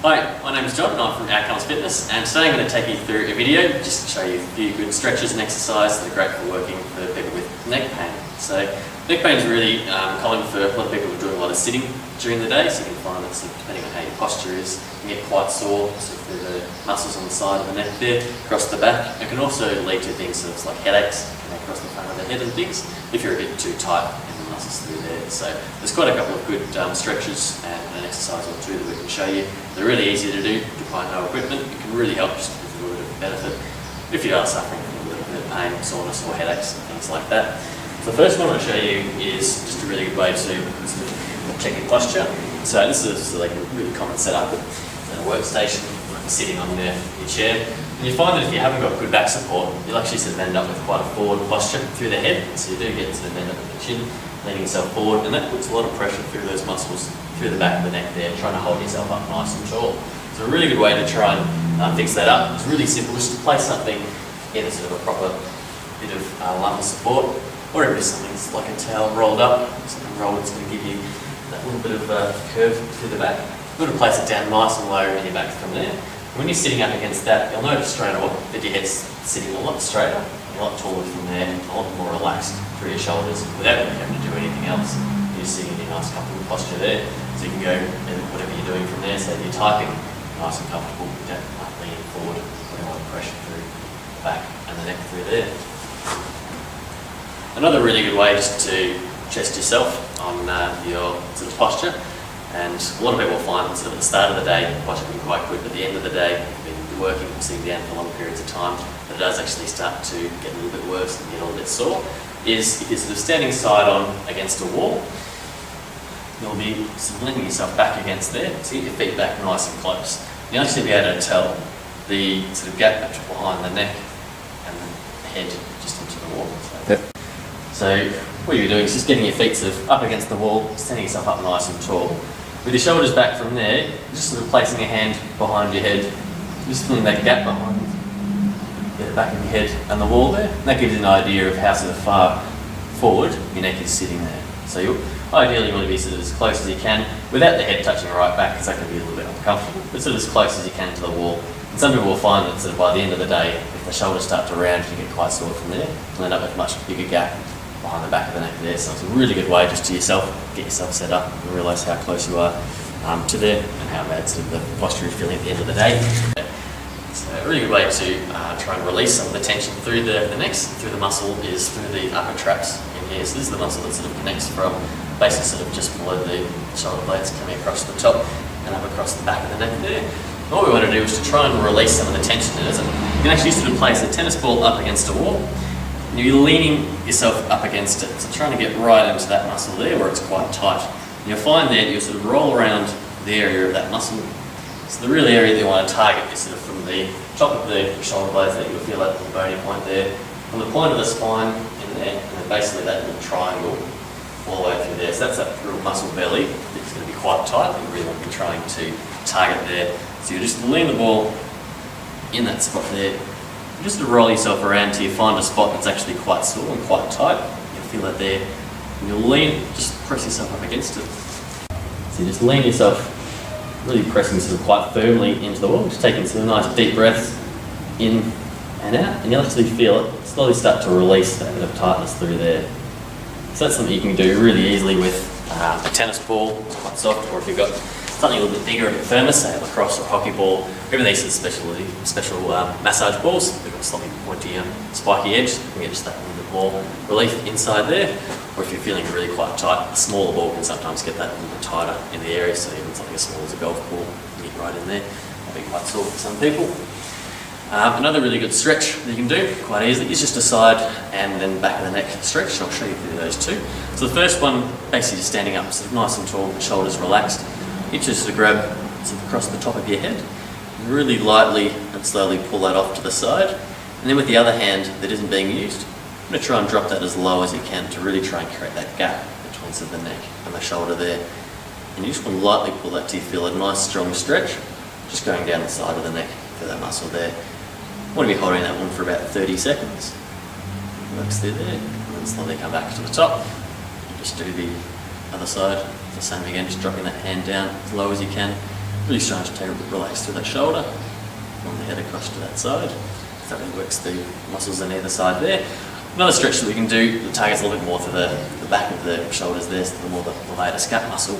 Hi, my name is John and I'm from Outcomes Fitness, and today I'm going to take you through a video just to show you a few good stretches and exercises that are great for working for people with neck pain. So neck pain is really common for a lot of people who are doing a lot of sitting during the day, so you can find that depending on how your posture is, you can get quite sore through the muscles on the side of the neck there, across the back. It can also lead to things like headaches across the front of the head and things if you're a bit too tight in the muscles through there. So there's quite a couple of good stretches and an exercise or two that we can show you. They're really easy to do, require no equipment. It can really help just with a little bit of benefit if you are suffering from a little bit of pain, soreness or headaches and things like that. So the first one I'll show you is just a really good way to check your posture. So this is like a really common setup in a workstation, sitting on your chair. And you find that if you haven't got good back support, you'll actually sort of end up with quite a forward posture through the head. So you do get to end up with the chin, leaning yourself forward, and that puts a lot of pressure through those muscles through the back of the neck there, trying to hold yourself up nice and tall. So a really good way to try and fix that up. It's really simple, just to place something in sort of a proper bit of lumbar support, or even just something like a towel rolled up, something rolled that's going to give you that little bit of curve through the back. You've got to place it down nice and low in your back from there. When you're sitting up against that, you'll notice straight away that your head's sitting a lot straighter, a lot taller from there, a lot more relaxed through your shoulders without really having to do anything else. You're sitting in a nice comfortable posture there, so you can go and whatever you're doing from there. So if you're typing, nice and comfortable, you don't lean forward, putting a lot of pressure through the back and the neck through there. Another really good way just to test yourself on your sort of posture, and a lot of people find that sort of at the start of the day, posture can be quite good, but at the end of the day, you've been working, sitting down for long periods of time, but it does actually start to get a little bit worse and get a little bit sore, is if you're sort of standing side on against a wall, you'll be sort of leaning yourself back against there, so get your feet back nice and close. You'll actually be able to tell the sort of gap behind the neck and the head just into the wall. So what you're doing is just getting your feet sort of up against the wall, standing yourself up nice and tall. With your shoulders back from there, just sort of placing your hand behind your head, just filling that gap behind the back of your head and the wall there. And that gives you an idea of how sort of far forward your neck is sitting there. So ideally you want to be sort of as close as you can, without the head touching right back, because that can be a little bit uncomfortable, but sort of as close as you can to the wall. And some people will find that sort of by the end of the day, if the shoulders start to round, you get quite sore from there, you'll end up with a much bigger gap behind the back of the neck there. So it's a really good way just to get yourself set up and realise how close you are to there and how bad sort of the posture is feeling at the end of the day. So a really good way to try and release some of the tension through the neck, through the muscle, is through the upper traps in here. So this is the muscle that sort of connects from basically sort of just below the shoulder blades, coming across the top and up across the back of the neck there. And what we want to do is to try and release some of the tension in it. You can actually sort of place a tennis ball up against a wall. You're leaning yourself up against it, so trying to get right into that muscle there where it's quite tight. And you'll find that you'll sort of roll around the area of that muscle. So the real area that you want to target is sort of from the top of the shoulder blades there. You'll feel that little bony point there, from the point of the spine in there, and then basically that little triangle all the way through there. So that's that real muscle belly that's going to be quite tight, that you really want to be trying to target there. So you just lean the ball in that spot there. Just to roll yourself around till you find a spot that's actually quite sore and quite tight. You'll feel that there. And you'll lean, just press yourself up against it. So you just lean yourself, really pressing sort of quite firmly into the wall, just taking some nice deep breaths in and out, and you'll actually feel it slowly start to release that bit of tightness through there. So that's something you can do really easily with a tennis ball, it's quite soft, or if you've got something a little bit bigger and firmer, say a lacrosse or hockey ball, even these are special massage balls. They've got a slightly pointy, spiky edge. You can get just that little bit more relief inside there. Or if you're feeling really quite tight, a smaller ball can sometimes get that a little bit tighter in the area. So even something as small as a golf ball, you get right in there. That'll be quite sore for some people. Another really good stretch that you can do quite easily is just a side and then back of the neck stretch. I'll show you through those two. So the first one, basically just standing up, sort of nice and tall, shoulders relaxed. You just sort of grab sort of across the top of your head, and really lightly and slowly pull that off to the side. And then with the other hand that isn't being used, I'm going to try and drop that as low as you can to really try and create that gap between sort of the neck and the shoulder there. And you just want to lightly pull that till you feel a nice strong stretch, just going down the side of the neck for that muscle there. You want to be holding that one for about 30 seconds. Works through there, and then slowly come back to the top. Just do the other side, the same again, just dropping that hand down as low as you can, Really starting to take a bit relaxed through that shoulder, from the head across to that side. So that really works the muscles on either side there. Another stretch that we can do that targets a little bit more to the back of the shoulders there, so the more the later scap muscle,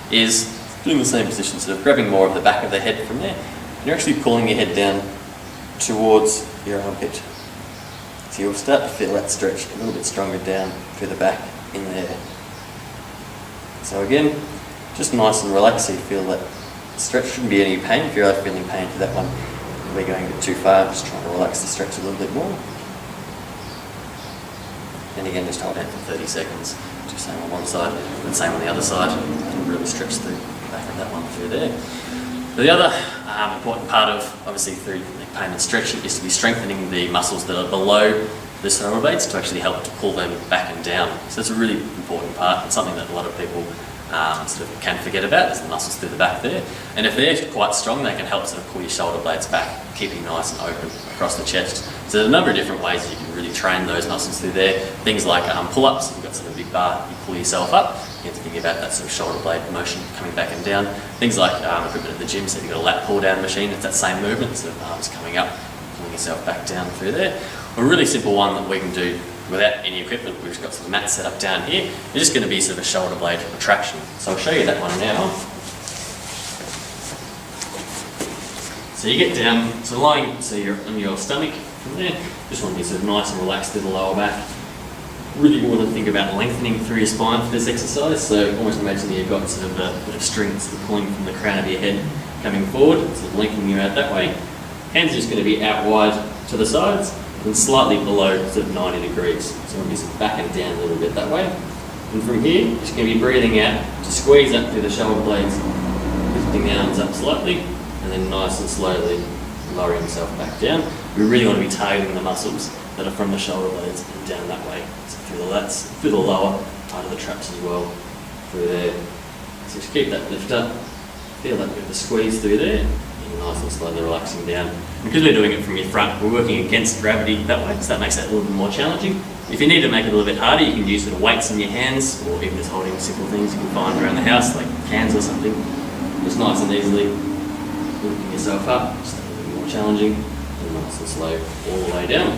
is doing the same position, sort of grabbing more of the back of the head from there. And you're actually pulling your head down towards your armpit. So you'll start to feel that stretch a little bit stronger down through the back in there. So again, just nice and relaxed, so you feel that stretch. Shouldn't be any pain. If you are feeling pain for that one, we're going a bit too far, just trying to relax the stretch a little bit more. And again, just hold out for 30 seconds. Do the same on one side, and same on the other side, and really stretch the back of that one through there. The other important part of, obviously, through neck pain and stretching is to be strengthening the muscles that are below the shoulder blades to actually help to pull them back and down. So it's a really important part, and something that a lot of people sort of can forget about, is the muscles through the back there. And if they're quite strong, they can help sort of pull your shoulder blades back, keeping nice and open across the chest. So there's a number of different ways you can really train those muscles through there. Things like pull-ups. You've got sort of a big bar, you pull yourself up. You have to think about that sort of shoulder blade motion coming back and down. Things like equipment at the gym, so if you've got a lat pull down machine, it's that same movement, so the arms coming up, pulling yourself back down through there. A really simple one that we can do without any equipment, we've just got some mats set up down here. It's just going to be sort of a shoulder blade retraction. So I'll show you that one now. So you get down, so lying, so you're on your stomach from there. Just want to be sort of nice and relaxed through the lower back. Really want to think about lengthening through your spine for this exercise. So almost imagine that you've got sort of a bit of string sort of pulling from the crown of your head coming forward, sort of lengthening you out that way. Hands are just going to be out wide to the sides and slightly below sort of 90 degrees. So we'll be sort of back and down a little bit that way. And from here, you're just going to be breathing out to squeeze up through the shoulder blades, lifting the arms up slightly, and then nice and slowly lowering yourself back down. We really want to be targeting the muscles that are from the shoulder blades and down that way. So through the lats, through the lower part of the traps as well, through there. So just keep that lift up, feel that bit of a squeeze through there, and nice and slowly relaxing down. Because we're doing it from your front, we're working against gravity that way, so that makes that a little bit more challenging. If you need to make it a little bit harder, you can use sort of weights in your hands, or even just holding simple things you can find around the house, like cans or something. Just nice and easily lifting yourself up, just a little bit more challenging, and nice and slow all the way down.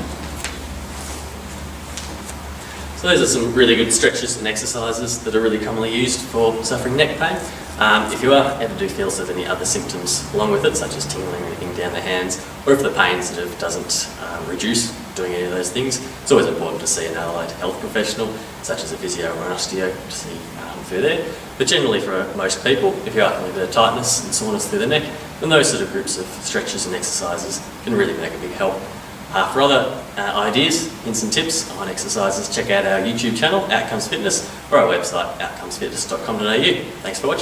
So those are some really good stretches and exercises that are really commonly used for suffering neck pain. If you ever do feel sort of any other symptoms along with it, such as tingling or anything down the hands, or if the pain sort of doesn't reduce doing any of those things, it's always important to see an allied health professional, such as a physio or an osteo, to see through there. But generally for most people, if you are feeling a bit of tightness and soreness through the neck, then those sort of groups of stretches and exercises can really make a big help. For other ideas, hints and tips on exercises, check out our YouTube channel, Outcomes Fitness, or our website, outcomesfitness.com.au. Thanks for watching.